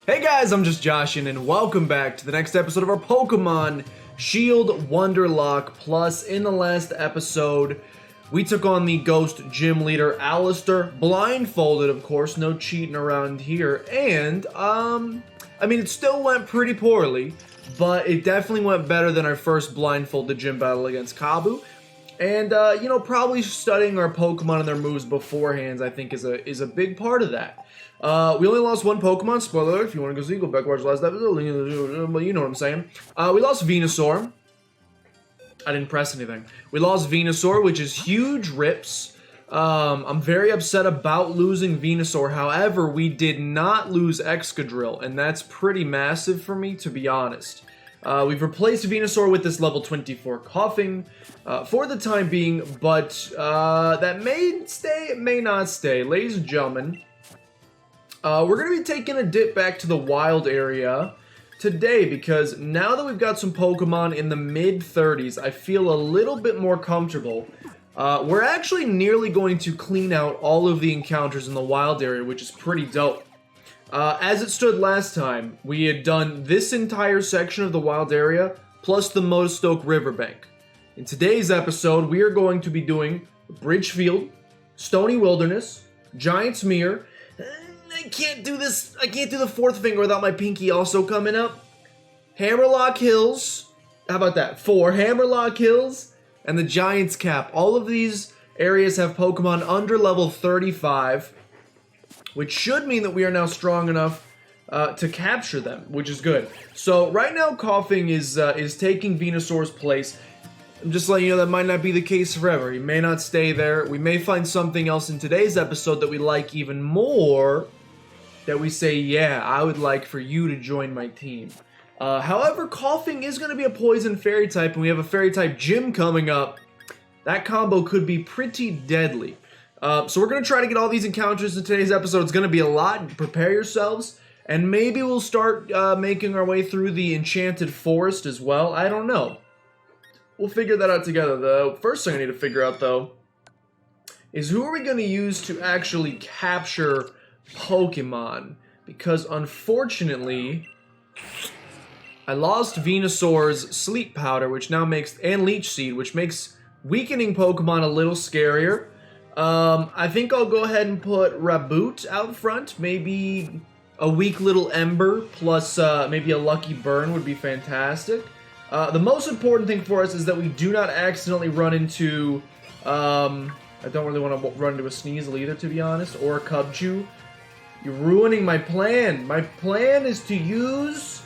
Hey guys, I'm just Joshin, and welcome back to the next episode of our Pokemon Shield Wonderlocke. Plus, in the last episode, we took on the Ghost Gym Leader, Alistair, blindfolded, of course, no cheating around here, and, it still went pretty poorly, but it definitely went better than our first blindfolded gym battle against Kabu. And, probably studying our Pokemon and their moves beforehand, I think, is a big part of that. We only lost one Pokemon, spoiler alert, if you want to go see, go back watch the last episode, but you know what I'm saying. We lost Venusaur. I didn't press anything. We lost Venusaur, which is huge rips. I'm very upset about losing Venusaur, however, we did not lose Excadrill, and that's pretty massive for me, to be honest. We've replaced Venusaur with this level 24 Coughing for the time being, but that may stay, it may not stay. Ladies and gentlemen, we're going to be taking a dip back to the wild area today because now that we've got some Pokemon in the mid-30s, I feel a little bit more comfortable. We're actually nearly going to clean out all of the encounters in the wild area, which is pretty dope. As it stood last time, we had done this entire section of the wild area, plus the Mostoke Riverbank. In today's episode, we are going to be doing Bridgefield, Stony Wilderness, Giant's Mere. I can't do this. I can't do the fourth finger without my pinky also coming up. Hammerlock Hills. How about that? 4 Hammerlock Hills and the Giant's Cap. All of these areas have Pokemon under level 35, which should mean that we are now strong enough to capture them, which is good. So right now, Coughing is taking Venusaur's place. I'm just letting you know that might not be the case forever. He may not stay there. We may find something else in today's episode that we like even more, that we say, yeah, I would like for you to join my team. However, Coughing is going to be a Poison Fairy type, and we have a Fairy type gym coming up. That combo could be pretty deadly. So we're going to try to get all these encounters in today's episode. It's going to be a lot. Prepare yourselves. And maybe we'll start making our way through the Enchanted Forest as well. I don't know. We'll figure that out together. The first thing I need to figure out, though, is who are we going to use to actually capture Pokemon? Because, unfortunately, I lost Venusaur's Sleep Powder, which now makes, and Leech Seed, which makes weakening Pokemon a little scarier. I think I'll go ahead and put Raboot out front. Maybe a weak little Ember plus maybe a Lucky Burn would be fantastic. The most important thing for us is that we do not accidentally run into, I don't really want to run into a Sneasel either, to be honest, or a Cubchoo. You're ruining my plan. My plan is to use,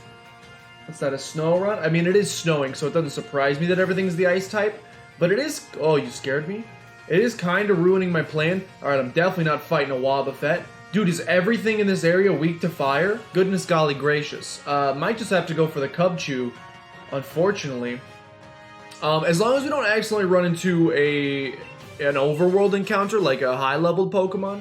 what's that, a Snow Run? I mean, it is snowing, so it doesn't surprise me that everything's the Ice type, but it is, oh, you scared me? It is kind of ruining my plan. Alright, I'm definitely not fighting a Wobbuffet. Dude, is everything in this area weak to fire? Goodness golly gracious. Might just have to go for the Cubchoo, unfortunately. As long as we don't accidentally run into an overworld encounter, like a high-leveled Pokemon,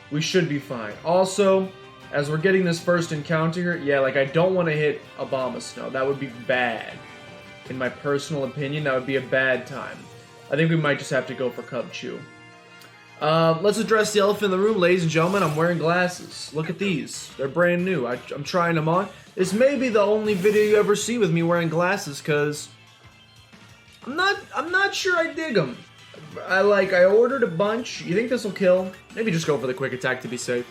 we should be fine. Also, as we're getting this first encounter here, yeah, like I don't want to hit Abomasnow. That would be bad. In my personal opinion, that would be a bad time. I think we might just have to go for Cubchoo. Let's address the elephant in the room, ladies and gentlemen. I'm wearing glasses. Look at these. They're brand new. I'm trying them on. This may be the only video you ever see with me wearing glasses, because I'm not sure I dig them. I ordered a bunch. You think this will kill? Maybe just go for the quick attack to be safe.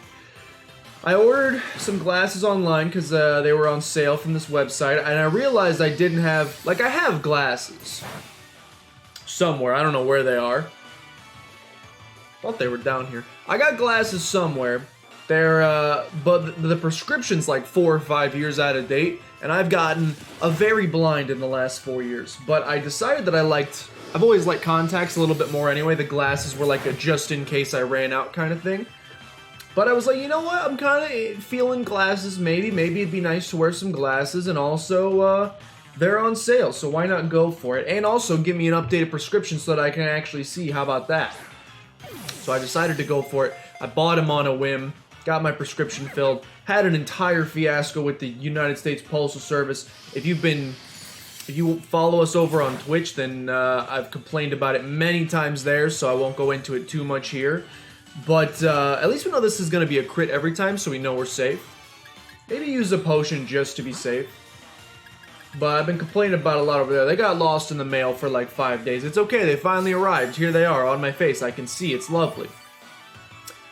I ordered some glasses online because they were on sale from this website, and I realized I didn't have, I have glasses somewhere. I don't know where they are. Thought they were down here. I got glasses somewhere. They're, but the prescription's like 4 or 5 years out of date, and I've gotten a very blind in the last 4 years. But I decided that I've always liked contacts a little bit more anyway. The glasses were like a just in case I ran out kind of thing. But I was like, you know what? I'm kind of feeling glasses. Maybe it'd be nice to wear some glasses, and also, they're on sale, so why not go for it? And also give me an updated prescription so that I can actually see. How about that? So I decided to go for it. I bought them on a whim, got my prescription filled, had an entire fiasco with the United States Postal Service. If you follow us over on Twitch, then I've complained about it many times there, so I won't go into it too much here. But at least we know this is going to be a crit every time, so we know we're safe. Maybe use a potion just to be safe. But I've been complaining about a lot over there. They got lost in the mail for like 5 days. It's okay, they finally arrived. Here they are on my face. I can see, it's lovely.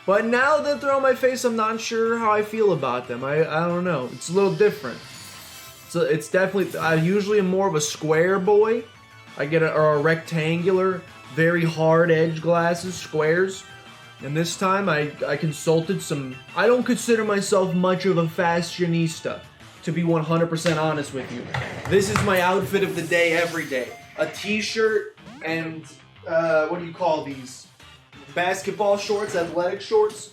But now that they're on my face, I'm not sure how I feel about them. I don't know. It's a little different. So it's definitely, I usually am more of a square boy. I get a rectangular, very hard edge glasses, squares. And this time I consulted some, I don't consider myself much of a fashionista, to be 100% honest with you. This is my outfit of the day every day. A t-shirt and, what do you call these? Basketball shorts, athletic shorts.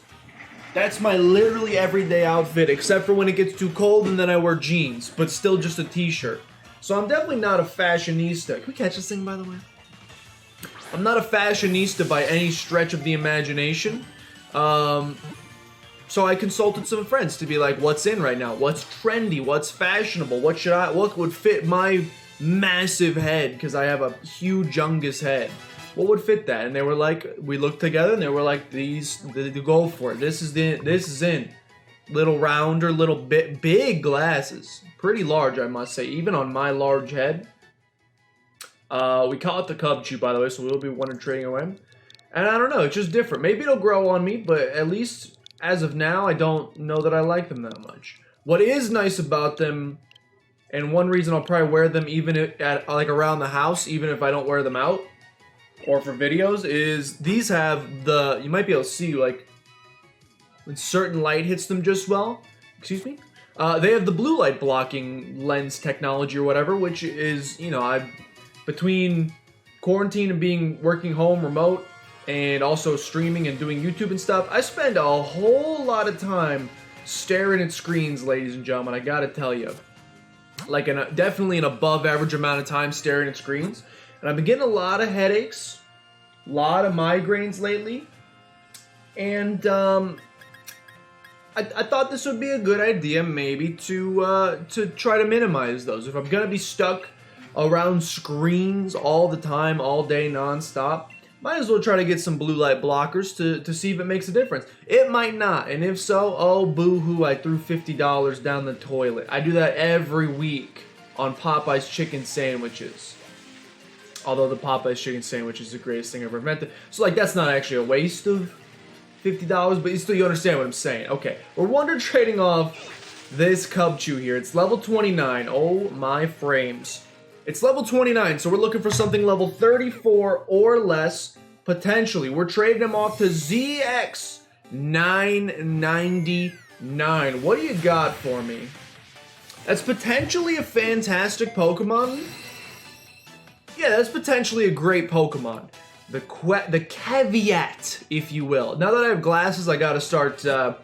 That's my literally everyday outfit, except for when it gets too cold and then I wear jeans, but still just a t-shirt. So I'm definitely not a fashionista. Can we catch this thing, by the way? I'm not a fashionista by any stretch of the imagination. So I consulted some friends to be like, what's in right now? What's trendy? What's fashionable? What would fit my massive head? Because I have a humongous head. What would fit that? And they were like, we looked together and they were like, go for it. This is in. Little rounder, little bit big glasses. Pretty large, I must say, even on my large head. We call it the Cub Chew, by the way, so we'll be one trading away. And I don't know, it's just different. Maybe it'll grow on me, but at least as of now, I don't know that I like them that much. What is nice about them, and one reason I'll probably wear them even at like around the house, even if I don't wear them out, or for videos, is these have the, you might be able to see, like, when certain light hits them just well, excuse me, they have the blue light blocking lens technology or whatever, which is, you know, between quarantine and working home remote, and also streaming and doing YouTube and stuff, I spend a whole lot of time staring at screens, ladies and gentlemen, I gotta tell you. Like, definitely an above average amount of time staring at screens. And I've been getting a lot of headaches, a lot of migraines lately. And, I thought this would be a good idea, maybe, to try to minimize those. If I'm gonna be stuck around screens all the time, all day, non-stop, might as well try to get some blue light blockers to see if it makes a difference. It might not, and if so, oh boo-hoo, I threw $50 down the toilet. I do that every week on Popeye's chicken sandwiches. Although the Popeye's chicken sandwich is the greatest thing ever invented. So like, that's not actually a waste of $50, but you understand what I'm saying. Okay, we're wonder trading off this Cub Chew here. It's level 29, oh my frames. It's level 29, so we're looking for something level 34 or less, potentially. We're trading them off to ZX999. What do you got for me? That's potentially a fantastic Pokemon. Yeah, that's potentially a great Pokemon. The caveat, if you will. Now that I have glasses, I gotta start, I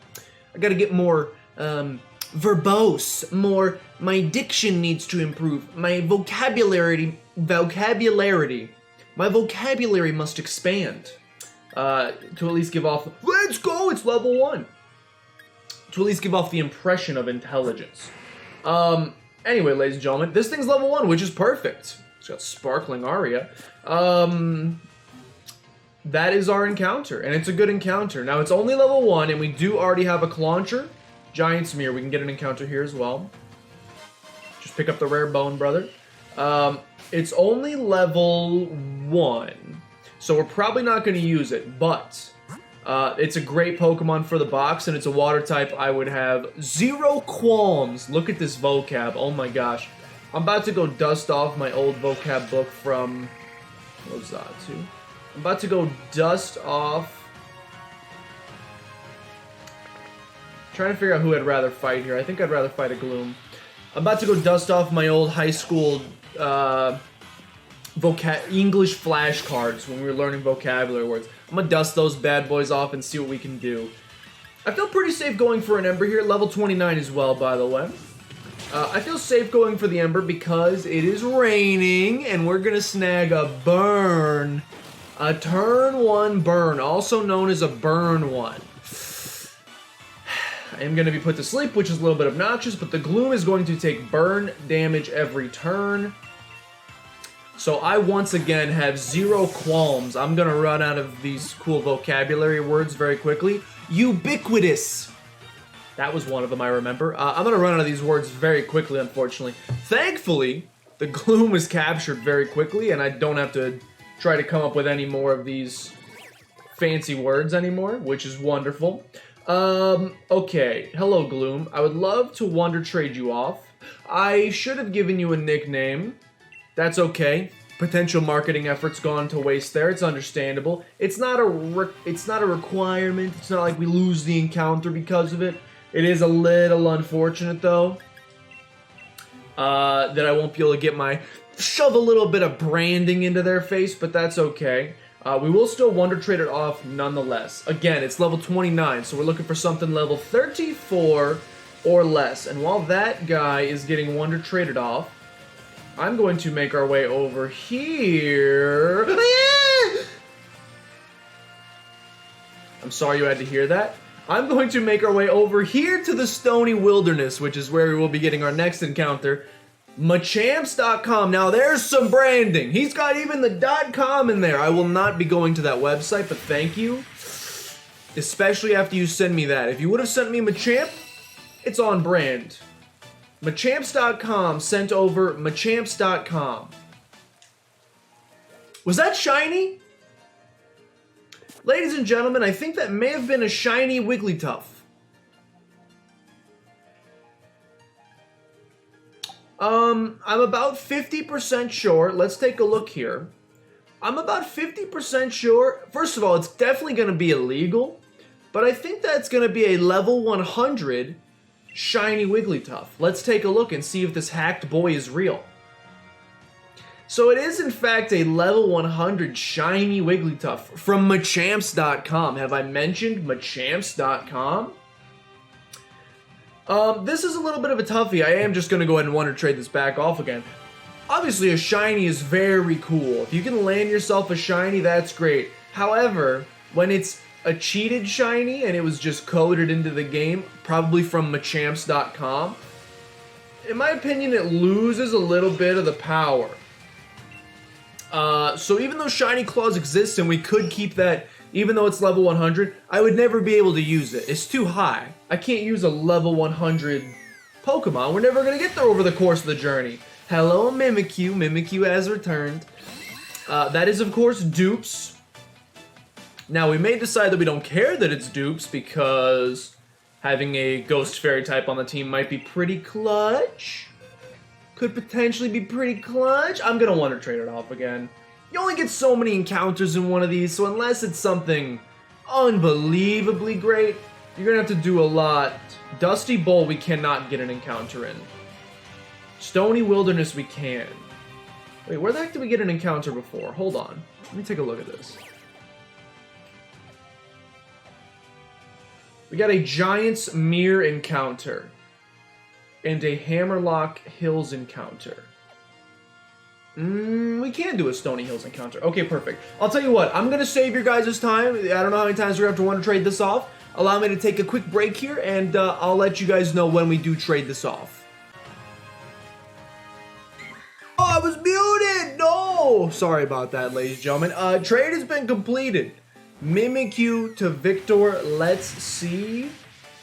gotta get more, verbose, more, my diction needs to improve, my vocabulary must expand, to at least give off, let's go, it's level 1, to at least give off the impression of intelligence. Anyway, ladies and gentlemen, this thing's level 1, which is perfect. It's got sparkling aria. That is our encounter, and it's a good encounter. Now, it's only level 1, and we do already have a Clauncher, Giant Smear. We can get an encounter here as well. Just pick up the rare bone, brother. It's only level 1, so we're probably not going to use it, but it's a great Pokemon for the box, and it's a water type. I would have zero qualms. Look at this vocab. Oh my gosh. I'm about to go dust off my old vocab book from, what was that, too? I'm about to go dust off. Trying to figure out who I'd rather fight here. I think I'd rather fight a Gloom. I'm about to go dust off my old high school English flashcards when we were learning vocabulary words. I'm gonna dust those bad boys off and see what we can do. I feel pretty safe going for an Ember here. Level 29 as well, by the way. I feel safe going for the Ember because it is raining and we're gonna snag a burn. A turn 1 burn, also known as a burn 1. I am going to be put to sleep, which is a little bit obnoxious, but the Gloom is going to take burn damage every turn. So I once again have zero qualms. I'm going to run out of these cool vocabulary words very quickly. Ubiquitous. That was one of them, I remember. I'm gonna run out of these words very quickly, unfortunately. Thankfully, the gloom is captured very quickly, and I don't have to try to come up with any more of these fancy words anymore, which is wonderful. Okay. Hello, Gloom. I would love to Wonder Trade you off. I should have given you a nickname. That's okay. Potential marketing efforts gone to waste there. It's understandable. It's not a requirement. It's not like we lose the encounter because of it. It is a little unfortunate, though, that I won't be able to shove a little bit of branding into their face, but that's okay. We will still Wonder Trade it off nonetheless. Again, it's level 29, so we're looking for something level 34 or less. And while that guy is getting Wonder Traded off, I'm going to make our way over here. I'm sorry you had to hear that. I'm going to make our way over here to the Stony Wilderness, which is where we will be getting our next encounter. Machamps.com. Now there's some branding. He's got even the .com in there. I will not be going to that website, but thank you. Especially after you send me that. If you would have sent me Machamp, it's on brand. Machamps.com sent over Machamps.com. Was that shiny? Ladies and gentlemen, I think that may have been a shiny Wigglytuff. I'm about 50% sure. Let's take a look here. I'm about 50% sure. First of all, it's definitely going to be illegal, but I think that's going to be a level 100 shiny Wigglytuff. Let's take a look and see if this hacked boy is real. So it is in fact a level 100 shiny Wigglytuff from Machamps.com. Have I mentioned Machamps.com? This is a little bit of a toughie. I am just going to go ahead and Wonder Trade this back off again. Obviously, a shiny is very cool. If you can land yourself a shiny, that's great. However, when it's a cheated shiny and it was just coded into the game, probably from Machamps.com, in my opinion, it loses a little bit of the power. So even though Shiny Claws exists and we could keep that, even though it's level 100, I would never be able to use it. It's too high. I can't use a level 100 Pokemon. We're never going to get there over the course of the journey. Hello, Mimikyu. Mimikyu has returned. That is, of course, dupes. Now, we may decide that we don't care that it's dupes because having a Ghost Fairy type on the team might be pretty clutch. Could potentially be pretty clutch. I'm going to Wonder Trade it off again. You only get so many encounters in one of these, so unless it's something unbelievably great, you're going to have to do a lot. Dusty Bowl we cannot get an encounter in. Stony Wilderness we can. Wait, where the heck did we get an encounter before? Hold on. Let me take a look at this. We got a Giant's Mere encounter. And a Hammerlock Hills encounter. We can do a Stony Hills encounter. Okay, perfect. I'll tell you what, I'm going to save your guys' time. I don't know how many times we're going to have to Wonder Trade this off. Allow me to take a quick break here, and I'll let you guys know when we do trade this off. Oh, I was muted! No! Sorry about that, ladies and gentlemen. Trade has been completed. Mimikyu to Victor. Let's see.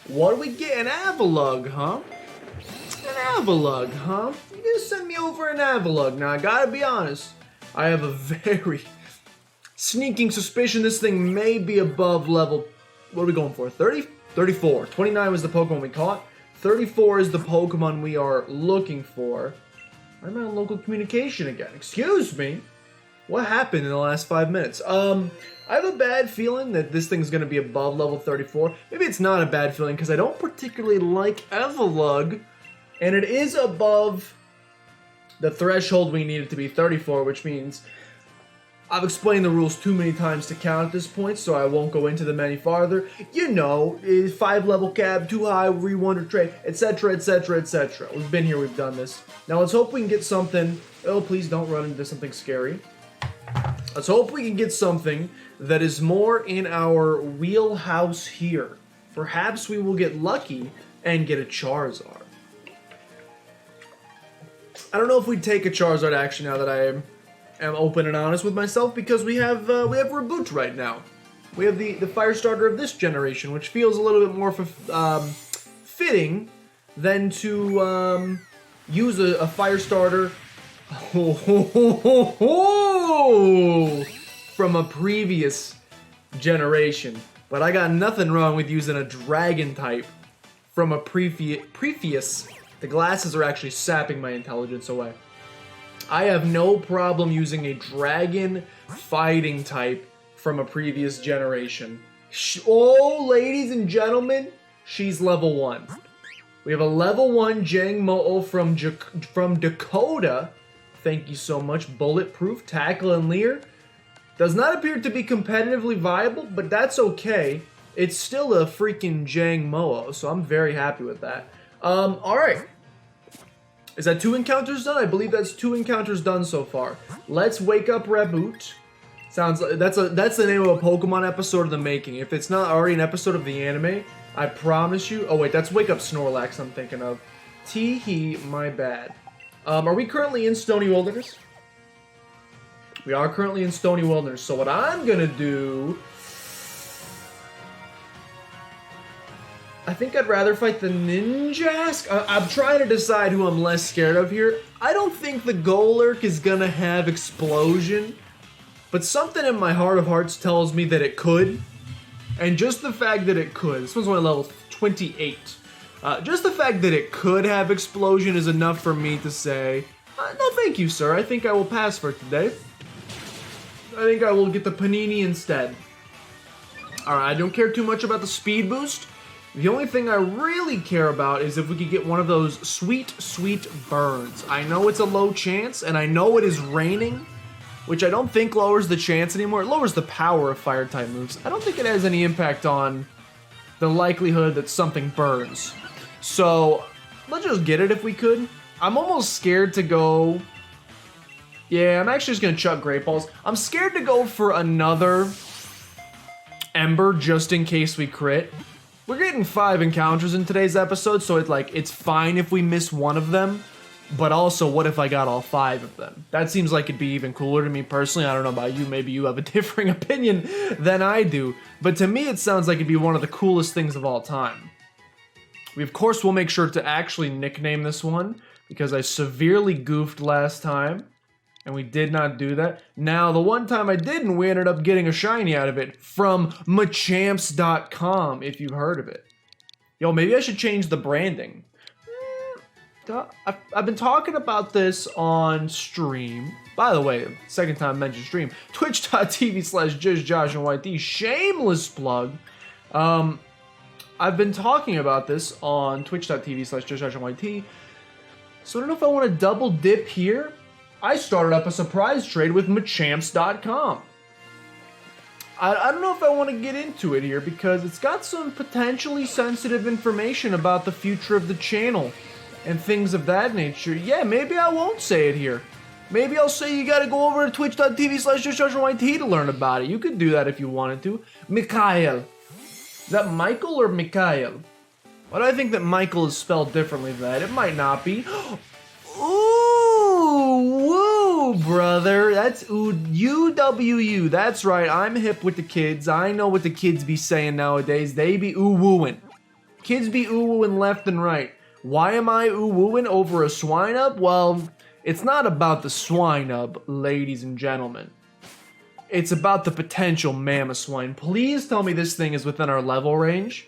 What do we get? An Avalugg, huh? An Avalugg, huh? You gonna send me over an Avalugg. Now, I gotta be honest. I have a very sneaking suspicion this thing may be above level... What are we going for? 30? 34. 29 was the Pokemon we caught. 34 is the Pokemon we are looking for. I'm on local communication again. Excuse me? What happened in the last 5 minutes? I have a bad feeling that this thing's going to be above level 34. Maybe it's not a bad feeling because I don't particularly like Avalugg. And it is above the threshold we need it to be 34, which means I've explained the rules too many times to count at this point, so I won't go into them any farther. You know, 5-level cab, too high, re-Wonder Trade, etc., etc., etc. We've been here, we've done this. Now let's hope we can get something. Oh, please don't run into something scary. Let's hope we can get something that is more in our wheelhouse here. Perhaps we will get lucky and get a Charizard. I don't know if we'd take a Charizard action now that I am open and honest with myself, because we have Reboot right now. We have the Firestarter of this generation, which feels a little bit more fitting than to use a fire starter from a previous generation. But I got nothing wrong with using a dragon type from a previous. The glasses are actually sapping my intelligence away. I have no problem using a dragon fighting type from a previous generation. Oh, ladies and gentlemen, she's level 1. We have a level 1 Jang Mo-O from Dakota. Thank you so much. Bulletproof, Tackle, and Leer. Does not appear to be competitively viable, but that's okay. It's still a freaking Jang Mo-O, so I'm very happy with that. Alright. Is that 2 encounters done? I believe that's 2 encounters done so far. Let's wake up Reboot. Sounds like that's the name of a Pokemon episode of the making. If it's not already an episode of the anime, I promise you. Oh wait, that's Wake Up Snorlax I'm thinking of. Tee-hee, my bad. Are we currently in Stony Wilderness? We are currently in Stony Wilderness. So what I'm gonna do, I think I'd rather fight the Ninjask. I'm trying to decide who I'm less scared of here. I don't think the Golurk is gonna have Explosion, but something in my heart of hearts tells me that it could. And just the fact that it could, this one's only level 28. Just the fact that it could have Explosion is enough for me to say, no thank you, sir. I think I will pass for today. I think I will get the Panini instead. Alright, I don't care too much about the speed boost. The only thing I really care about is if we could get one of those sweet, sweet burns. I know it's a low chance, and I know it is raining, which I don't think lowers the chance anymore. It lowers the power of fire-type moves. I don't think it has any impact on the likelihood that something burns. So, let's just get it if we could. I'm almost scared to go... Yeah, I'm actually just going to chuck Great Balls. I'm scared to go for another Ember just in case we crit. We're getting 5 encounters in today's episode, so it's fine if we miss one of them. But also, what if I got all 5 of them? That seems like it'd be even cooler to me personally. I don't know about you, maybe you have a differing opinion than I do. But to me, it sounds like it'd be one of the coolest things of all time. We, of course, will make sure to actually nickname this one, because I severely goofed last time, and we did not do that. Now, the one time I didn't, we ended up getting a shiny out of it from Machamps.com, if you've heard of it. Yo, maybe I should change the branding. I've been talking about this on stream. By the way, second time I mentioned stream. Twitch.tv/JustJoshandYT. Shameless plug. I've been talking about this on Twitch.tv/JustJoshandYT. So I don't know if I want to double dip here. I started up a surprise trade with Machamps.com. I don't know if I want to get into it here because it's got some potentially sensitive information about the future of the channel and things of that nature. Yeah, maybe I won't say it here. Maybe I'll say you gotta go over to twitch.tv/JustJoshandYT to learn about it. You could do that if you wanted to. Mikhail. Is that Michael or Mikhail? Why do I think that Michael is spelled differently than that? It might not be. Ooh, woo, brother. That's U-W-U. That's right. I'm hip with the kids. I know what the kids be saying nowadays. They be ooh-wooing. Kids be ooh-wooing left and right. Why am I ooh-wooing over a Swinub? Well, it's not about the Swinub, ladies and gentlemen. It's about the potential Mamoswine. Please tell me this thing is within our level range.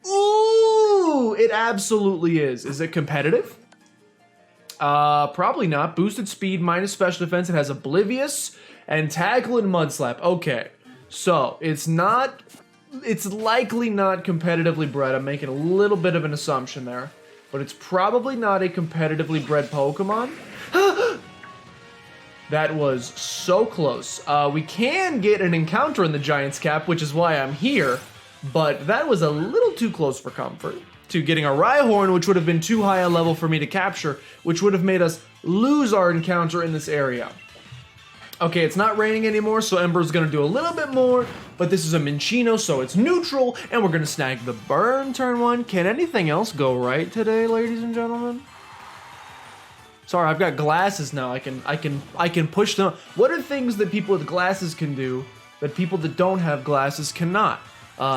Ooh, it absolutely is. Is it competitive? Probably not. Boosted speed minus special defense. It has Oblivious and Tackle and Mudslap. Okay, so it's likely not competitively bred. I'm making a little bit of an assumption there, but it's probably not a competitively bred Pokemon. That was so close. We can get an encounter in the Giant's Cap, which is why I'm here, but that was a little too close for comfort. To getting a Rhyhorn, which would have been too high a level for me to capture, which would have made us lose our encounter in this area. Okay, it's not raining anymore, so Ember's gonna do a little bit more, but this is a Minccino, so it's neutral, and we're gonna snag the burn turn 1. Can anything else go right today, ladies and gentlemen? Sorry, I've got glasses now. I can push them. What are things that people with glasses can do that people that don't have glasses cannot?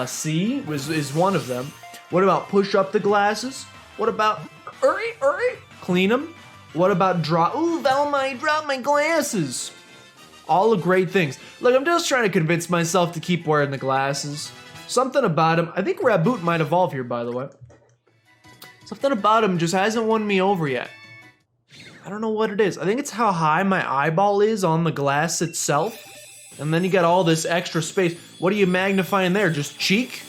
C is one of them. What about push up the glasses? What about clean them? What about drop? Ooh, Velma, drop my glasses. All are great things. Look, I'm just trying to convince myself to keep wearing the glasses. Something about him. I think Raboot might evolve here, by the way. Something about him just hasn't won me over yet. I don't know what it is. I think it's how high my eyeball is on the glass itself. And then you got all this extra space. What are you magnifying there? Just cheek?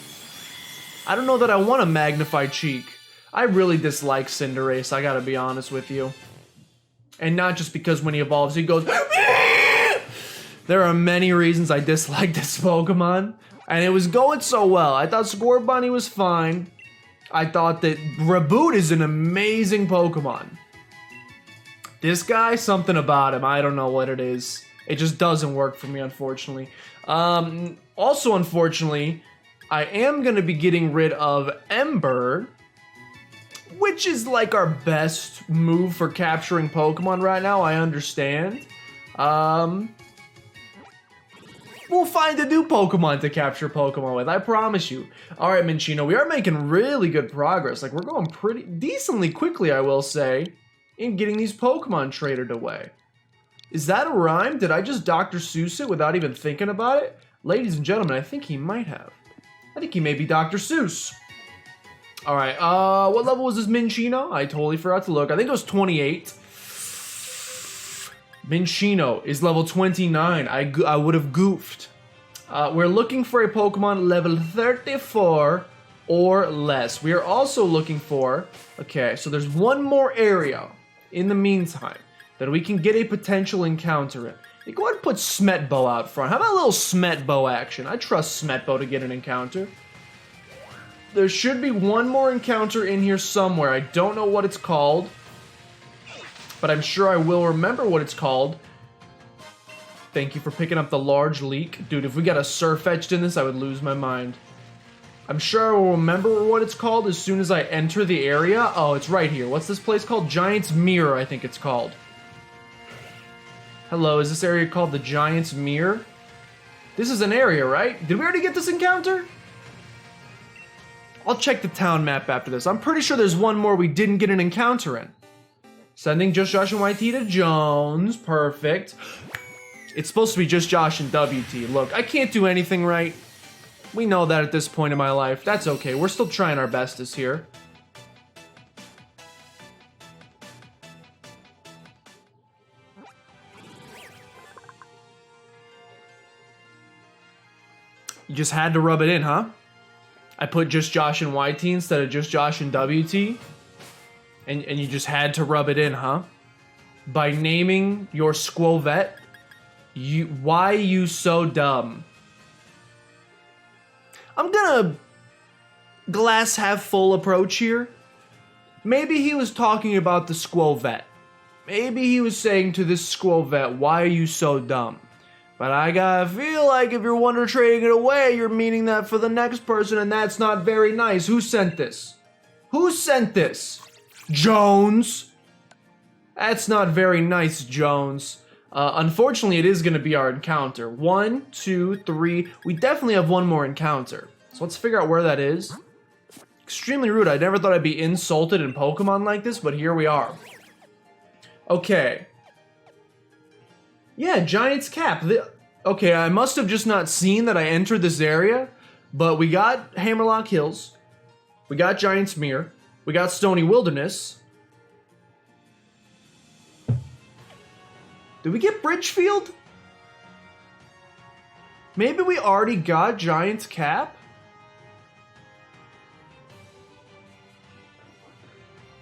I don't know that I want to magnify cheek. I really dislike Cinderace, I gotta be honest with you. And not just because when he evolves, he goes... There are many reasons I dislike this Pokemon. And it was going so well. I thought Scorbunny was fine. I thought that Raboot is an amazing Pokemon. This guy, something about him, I don't know what it is. It just doesn't work for me, unfortunately. Also, unfortunately, I am going to be getting rid of Ember, which is like our best move for capturing Pokemon right now, I understand. We'll find a new Pokemon to capture Pokemon with, I promise you. Alright, Minccino, we are making really good progress. Like, we're going pretty decently quickly, I will say, in getting these Pokemon traded away. Is that a rhyme? Did I just Dr. Seuss it without even thinking about it? Ladies and gentlemen, I think he might have. I think he may be Dr. Seuss. Alright, what level was this Minccino? I totally forgot to look. I think it was 28. Minccino is level 29. I would have goofed. We're looking for a Pokemon level 34 or less. We are also looking for... Okay, so there's one more area in the meantime that we can get a potential encounter in. You go ahead and put Smetbo out front. How about a little Smetbo action? I trust Smetbo to get an encounter. There should be one more encounter in here somewhere. I don't know what it's called, but I'm sure I will remember what it's called. Thank you for picking up the large leak. Dude, if we got a Surfetched in this, I would lose my mind. I'm sure I will remember what it's called as soon as I enter the area. Oh, it's right here. What's this place called? Giant's Mirror, I think it's called. Hello, is this area called the Giant's Mirror? This is an area, right? Did we already get this encounter? I'll check the town map after this. I'm pretty sure there's one more we didn't get an encounter in. Sending just Josh and YT to Jones. Perfect. It's supposed to be just Josh and WT. Look, I can't do anything right. We know that at this point in my life. That's okay. We're still trying our bestest here. You just had to rub it in, huh? I put just Josh and YT instead of just Josh and WT. And you just had to rub it in, huh? By naming your Squovet? Why you so dumb? I'm gonna glass half full approach here. Maybe he was talking about the Squovet. Maybe he was saying to this Squovet, why are you so dumb? But I gotta feel like if you're Wonder Trading it away, you're meaning that for the next person, and that's not very nice. Who sent this? Who sent this? Jones? That's not very nice, Jones. Unfortunately, it is going to be our encounter. 1, 2, 3. We definitely have one more encounter. So let's figure out where that is. Extremely rude. I never thought I'd be insulted in Pokemon like this, but here we are. Okay. Yeah, Giant's Cap. Okay, I must have just not seen that I entered this area, but we got Hammerlock Hills. We got Giant's Mirror. We got Stony Wilderness. Did we get Bridgefield? Maybe we already got Giant's Cap?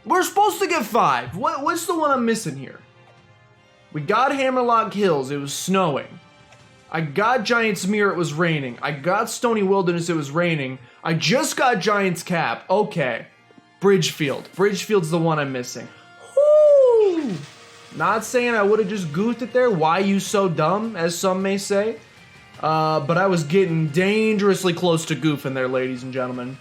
We're supposed to get 5. What's the one I'm missing here? We got Hammerlock Hills. It was snowing. I got Giant's Mirror. It was raining. I got Stony Wilderness. It was raining. I just got Giant's Cap. Okay. Bridgefield. Bridgefield's the one I'm missing. Whoo! Not saying I would have just goofed it there. Why you so dumb, as some may say. But I was getting dangerously close to goofing there, ladies and gentlemen.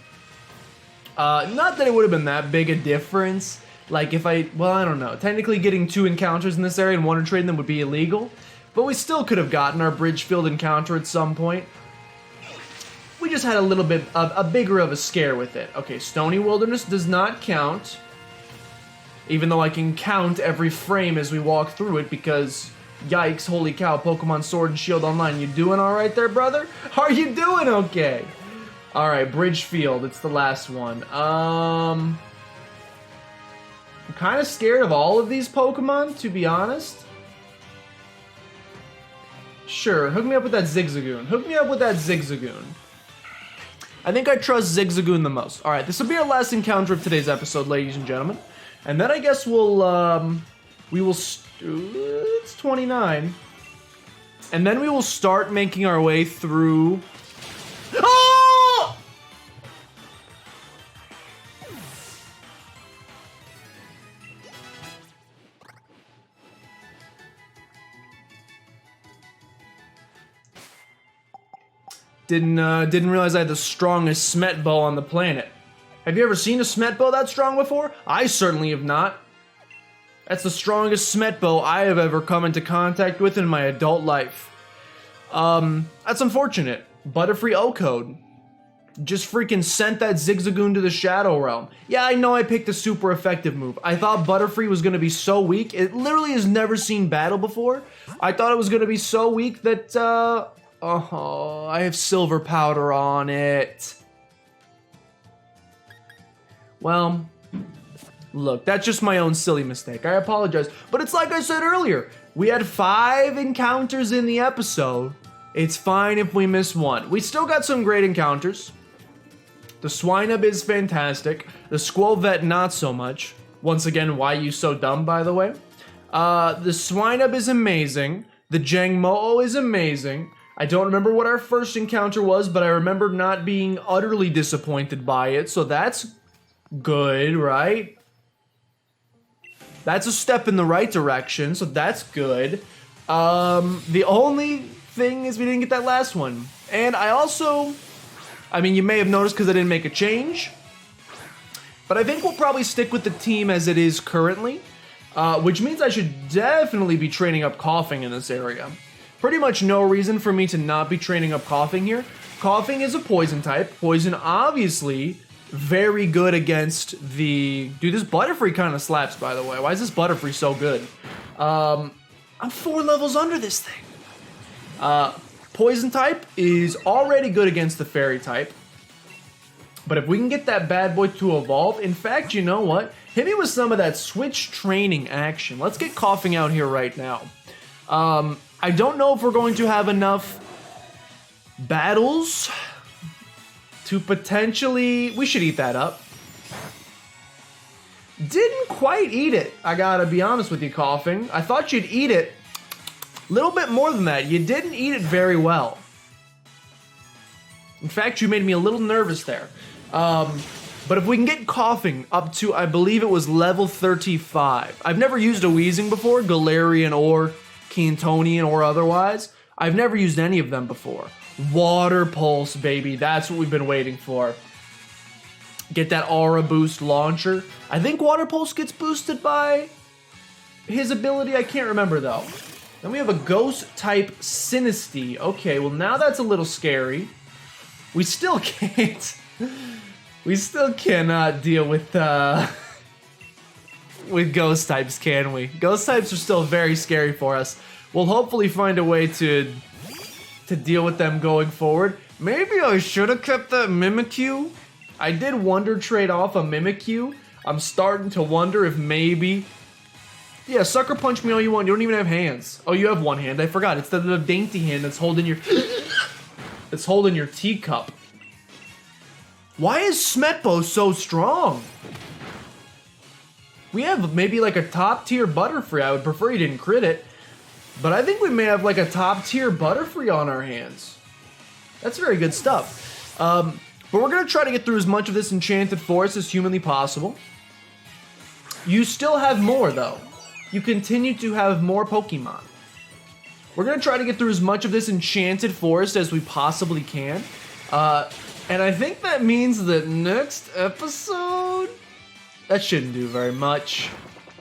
Not that it would have been that big a difference. Like if well, I don't know. Technically getting 2 encounters in this area and Wonder Trading them would be illegal. But we still could have gotten our Bridgefield encounter at some point. we just had a little bit of a bigger of a scare with it. Okay, Stony Wilderness does not count. Even though I can count every frame as we walk through it because, yikes, holy cow, Pokemon Sword and Shield Online. You doing alright there, brother? Are you doing okay? Alright, Bridgefield, it's the last one. I'm kind of scared of all of these Pokemon, to be honest. Sure, hook me up with that Zigzagoon. Hook me up with that Zigzagoon. I think I trust Zigzagoon the most. Alright, this will be our last encounter of today's episode, ladies and gentlemen. And then I guess it's 29. And then we will start making our way through... Oh! Didn't realize I had the strongest Smet bow on the planet. Have you ever seen a Smet bow that strong before? I certainly have not. That's the strongest Smet bow I have ever come into contact with in my adult life. That's unfortunate. Butterfree O-Code. Just freaking sent that Zigzagoon to the Shadow Realm. Yeah, I know I picked a super effective move. I thought Butterfree was going to be so weak. It literally has never seen battle before. I thought it was going to be so weak that, oh, I have silver powder on it. Well, look, that's just my own silly mistake. I apologize. But it's like I said earlier. We had 5 encounters in the episode. It's fine if we miss one. We still got some great encounters. The Swinub is fantastic. The Squirvet, not so much. Once again, why you so dumb, by the way? The Swinub is amazing. The Jangmo-o is amazing. I don't remember what our first encounter was, but I remember not being utterly disappointed by it, so that's good, right? That's a step in the right direction, so that's good. The only thing is we didn't get that last one. And I mean, you may have noticed because I didn't make a change, but I think we'll probably stick with the team as it is currently, which means I should definitely be training up Coughing in this area. Pretty much no reason for me to not be training up Coughing here. Coughing is a poison type. Poison, obviously, very good against the... Dude, this Butterfree kind of slaps, by the way. Why is this Butterfree so good? I'm 4 levels under this thing. Poison type is already good against the Fairy type. But if we can get that bad boy to evolve... In fact, you know what? Hit me with some of that switch training action. Let's get Coughing out here right now. I don't know if we're going to have enough battles to potentially... We should eat that up. Didn't quite eat it, I gotta be honest with you, Coughing. I thought you'd eat it a little bit more than that. You didn't eat it very well. In fact, you made me a little nervous there. But if we can get Coughing up to, I believe it was level 35. I've never used a Weezing before, Galarian or Cantonian or otherwise. I've never used any of them before. Water Pulse, baby. That's what we've been waiting for. Get that Aura Boost launcher. I think Water Pulse gets boosted by his ability. I can't remember, though. Then we have a Ghost-type Sinistea. Okay, well, now that's a little scary. We still can't... We still cannot deal with Ghost types, can we? Ghost types are still very scary for us. We'll hopefully find a way to deal with them going forward. Maybe I should have kept that Mimikyu. I did Wonder Trade off a Mimikyu. I'm starting to wonder if maybe... Yeah, Sucker Punch me all you want. You don't even have hands. Oh, you have one hand. I forgot. It's the dainty hand that's holding your... It's holding your teacup. Why is Smetbo so strong? We have maybe like a top tier Butterfree. I would prefer you didn't crit it. But I think we may have like a top tier Butterfree on our hands. That's very good stuff. But we're going to try to get through as much of this Enchanted Forest as humanly possible. You still have more though. You continue to have more Pokemon. We're going to try to get through as much of this Enchanted Forest as we possibly can. And I think that means that next episode... That shouldn't do very much.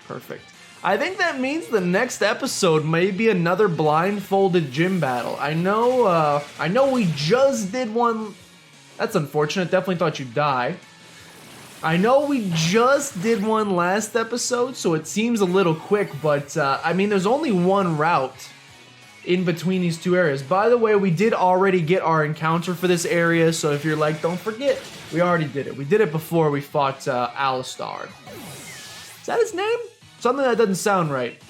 Perfect. I think that means the next episode may be another blindfolded gym battle. I know we just did one That's unfortunate. Definitely thought you'd die. I know we just did one last episode, so it seems a little quick, but I mean, there's only one route in between these two areas. By the way, we did already get our encounter for this area, so if you're like, don't forget, we already did it. We did it before we fought Alistar. Is that his name? Something that doesn't sound right.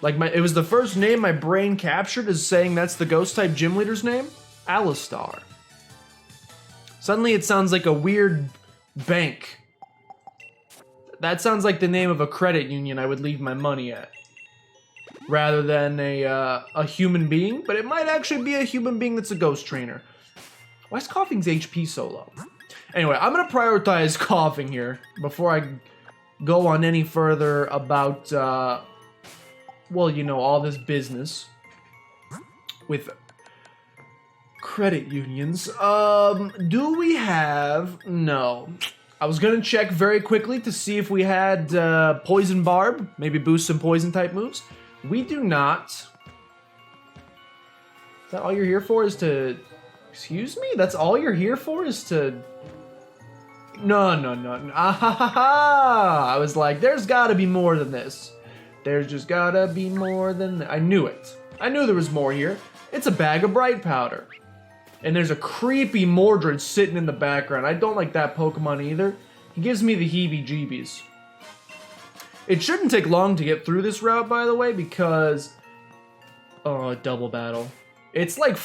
Like, it was the first name my brain captured as saying that's the ghost-type gym leader's name? Alistar. Suddenly it sounds like a weird bank. That sounds like the name of a credit union I would leave my money at. Rather than a human being, but it might actually be a human being that's a ghost trainer. Why is Coughing's HP so low? Anyway, I'm gonna prioritize Coughing here before I go on any further about, well, you know, all this business with credit unions. Do we have... No. I was gonna check very quickly to see if we had Poison Barb, maybe boost some poison type moves. We do not. Is that all you're here for, is to... Excuse me? That's all you're here for, is to... No. Ah, ha, ha, ha. I was like, there's gotta be more than this. There's just gotta be more than... I knew it. I knew there was more here. It's a bag of bright powder. And there's a creepy Mordred sitting in the background. I don't like that Pokemon either. He gives me the heebie-jeebies. It shouldn't take long to get through this route, by the way, because... Oh, double battle. It's like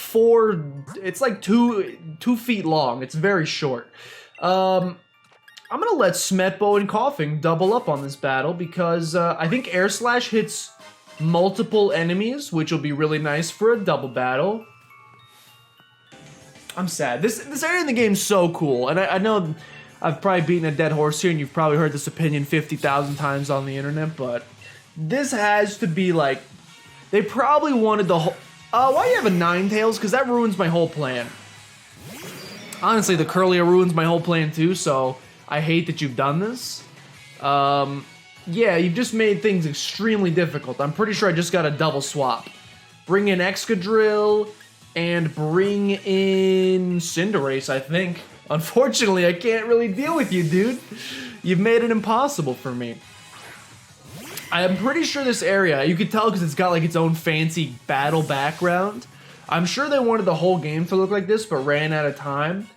it's like two feet long. It's very short. I'm gonna let Smetbo and Coughing double up on this battle because I think Air Slash hits multiple enemies, which will be really nice for a double battle. I'm sad. This area in the game is so cool, and I know I've probably beaten a dead horse here, and you've probably heard this opinion 50,000 times on the internet, but this has to be like... They probably wanted the whole... why do you have a Ninetales? Because that ruins my whole plan. Honestly, the Curlia ruins my whole plan too, so I hate that you've done this. Yeah, you've just made things extremely difficult. I'm pretty sure I just got a double swap. Bring in Excadrill and bring in Cinderace, I think. Unfortunately, I can't really deal with you, dude. You've made it impossible for me. I am pretty sure this area, you can tell because it's got like its own fancy battle background. I'm sure they wanted the whole game to look like this, but ran out of time.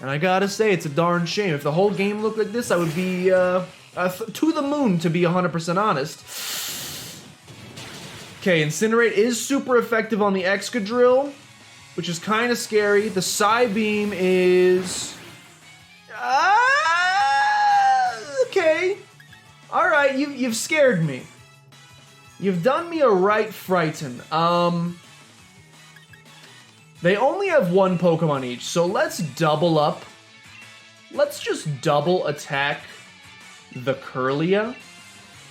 And I gotta say, it's a darn shame. If the whole game looked like this, I would be to the moon, to be 100% honest. Okay, Incinerate is super effective on the Excadrill, which is kind of scary. The Psybeam is... okay. Alright, you've scared me. You've done me a right frighten. They only have one Pokemon each, so let's double up. Let's just double attack the Curlia.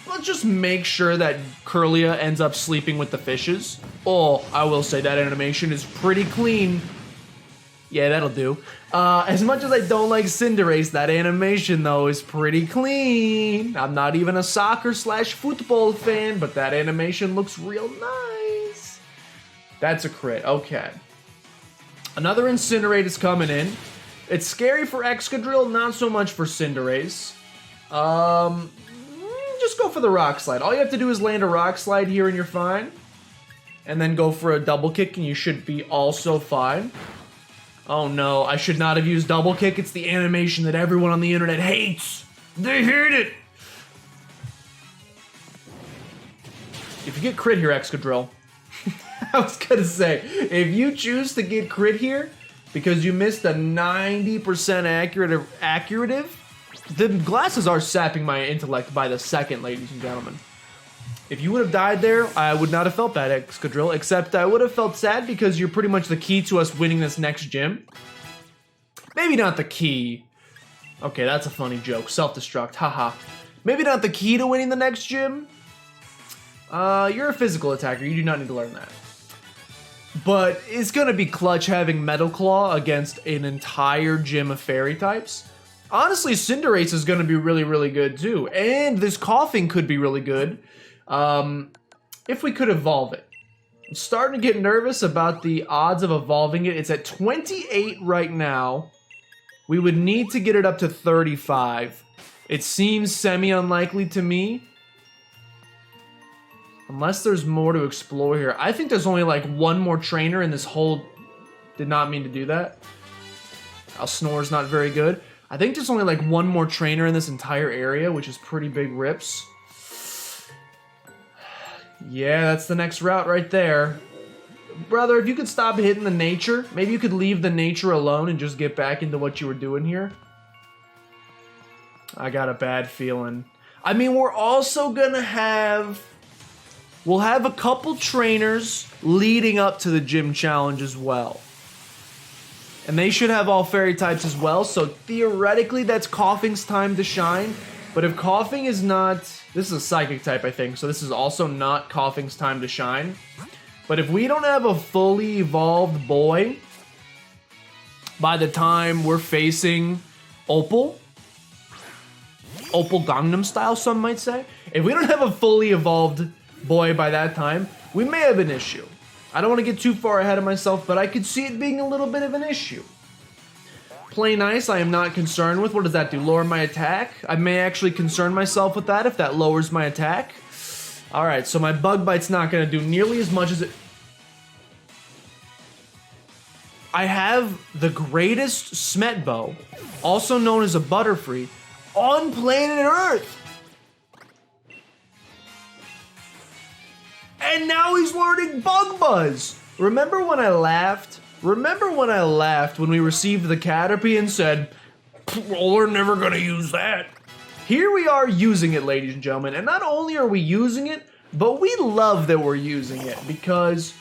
Let's just make sure that Curlia ends up sleeping with the fishes. Oh, I will say that animation is pretty clean. Yeah, that'll do. As much as I don't like Cinderace, that animation, though, is pretty clean. I'm not even a soccer/football fan, but that animation looks real nice. That's a crit. Okay. Another Incinerate is coming in. It's scary for Excadrill, not so much for Cinderace. Just go for the Rock Slide. All you have to do is land a Rock Slide here and you're fine. And then go for a Double Kick and you should be also fine. Oh no, I should not have used Double Kick. It's the animation that everyone on the internet hates. They hate it. If you get crit here, Excadrill. I was gonna say, if you choose to get crit here because you missed a 90% accurative, the glasses are sapping my intellect by the second, ladies and gentlemen. If you would have died there, I would not have felt bad, Excadrill, except I would have felt sad because you're pretty much the key to us winning this next gym. Maybe not the key. Okay, that's a funny joke. Self-destruct, haha. Maybe not the key to winning the next gym. You're a physical attacker. You do not need to learn that. But it's going to be clutch having Metal Claw against an entire gym of fairy types. Honestly, Cinderace is going to be really, really good too. And this Coughing could be really good. If we could evolve it. I'm starting to get nervous about the odds of evolving it. It's at 28 right now. We would need to get it up to 35. It seems semi-unlikely to me. Unless there's more to explore here. I think there's only like one more trainer in this whole... Did not mean to do that. Our snore's not very good. I think there's only like one more trainer in this entire area, which is pretty big rips. Yeah, that's the next route right there. Brother, if you could stop hitting the nature, maybe you could leave the nature alone and just get back into what you were doing here. I got a bad feeling. I mean, we're also gonna have... We'll have a couple trainers leading up to the gym challenge as well. And they should have all fairy types as well, so theoretically that's Coughing's time to shine. But if Coughing is not... This is a psychic type, I think, so this is also not Coughing's time to shine. But if we don't have a fully evolved boy by the time we're facing Opal Gangnam Style, some might say. If we don't have a fully evolved boy by that time, we may have an issue. I don't want to get too far ahead of myself, but I could see it being a little bit of an issue. Play nice, I am not concerned with. What does that do? Lower my attack? I may actually concern myself with that if that lowers my attack. Alright, so my Bug Bite's not going to do nearly as much as it... I have the greatest Smetbo, also known as a Butterfree, on planet Earth! And now he's learning Bug Buzz! Remember when I laughed? Remember when I laughed when we received the Caterpie and said, well, we're never gonna use that. Here we are using it, ladies and gentlemen, and not only are we using it, but we love that we're using it because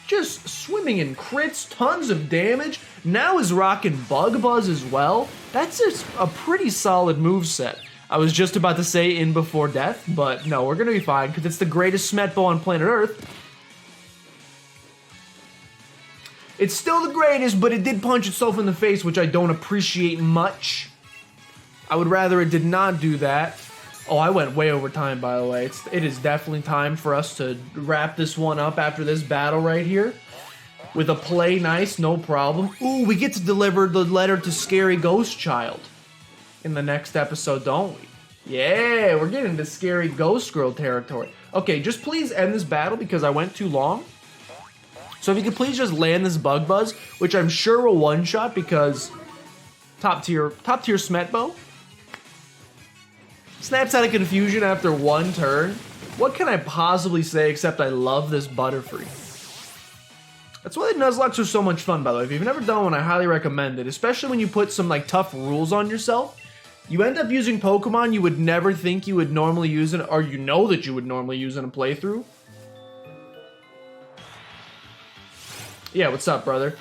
just swimming in crits, tons of damage, now is rocking Bug Buzz as well. That's just a pretty solid moveset. I was just about to say in before death, but no, we're gonna be fine because it's the greatest Smetbo on planet Earth. It's still the greatest, but it did punch itself in the face, which I don't appreciate much. I would rather it did not do that. Oh, I went way over time, by the way. It is definitely time for us to wrap this one up after this battle right here. With a play nice, no problem. Ooh, we get to deliver the letter to Scary Ghost Child in the next episode, don't we? Yeah, we're getting into Scary Ghost Girl territory. Okay, just please end this battle because I went too long. So if you could please just land this Bug Buzz, which I'm sure will one-shot because top tier Smetbo. Snaps out of confusion after one turn. What can I possibly say except I love this Butterfree? That's why the Nuzlockes are so much fun, by the way. If you've never done one, I highly recommend it. Especially when you put some like tough rules on yourself. You end up using Pokemon you would never think you would normally use, or you know that you would normally use in a playthrough. Yeah, what's up, brother?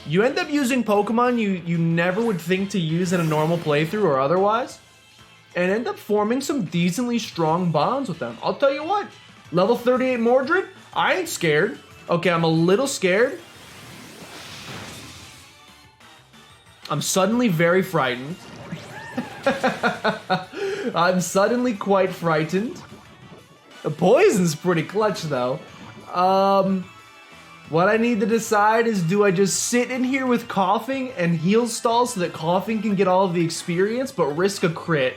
You end up using Pokemon you never would think to use in a normal playthrough or otherwise, and end up forming some decently strong bonds with them. I'll tell you what, level 38 Mordred, I ain't scared. Okay, I'm a little scared. I'm suddenly very frightened. I'm suddenly quite frightened. The poison's pretty clutch, though. What I need to decide is, do I just sit in here with Coughing and heal stall so that Coughing can get all of the experience but risk a crit?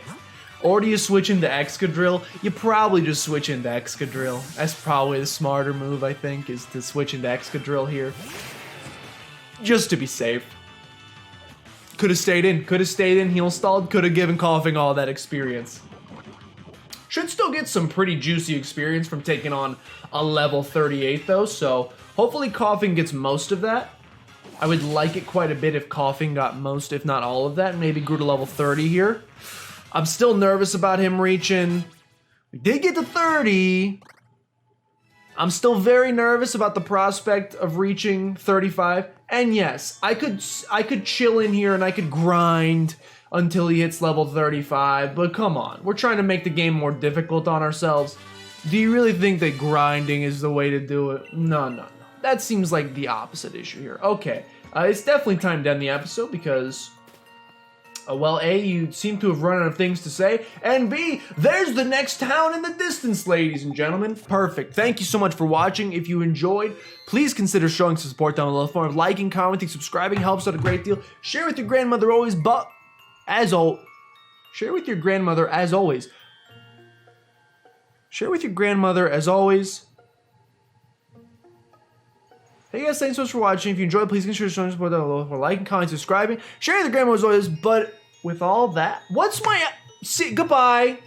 Or do you switch into Excadrill? You probably just switch into Excadrill. That's probably the smarter move, I think, is to switch into Excadrill here. Just to be safe. Could have stayed in, heal stalled, could have given Coughing all that experience. Should still get some pretty juicy experience from taking on a level 38 though, so hopefully Coughing gets most of that. I would like it quite a bit if Coughing got most, if not all of that, and maybe grew to level 30 here. I'm still nervous about him reaching. We did get to 30. I'm still very nervous about the prospect of reaching 35. And yes, I could chill in here and I could grind until he hits level 35, but come on, we're trying to make the game more difficult on ourselves. Do you really think that grinding is the way to do it? No. That seems like the opposite issue here. Okay, it's definitely time to end the episode because well, A, you seem to have run out of things to say, and B, there's the next town in the distance, ladies and gentlemen. Perfect. Thank you so much for watching. If you enjoyed, please consider showing some support down below. For liking, commenting, subscribing helps out a great deal. Share with your grandmother always, but share with your grandmother as always. Share with your grandmother as always. Hey guys, thanks so much for watching. If you enjoyed, please consider showing support down below. For liking, commenting, subscribing. Share with your grandmother as always, but with all that, goodbye.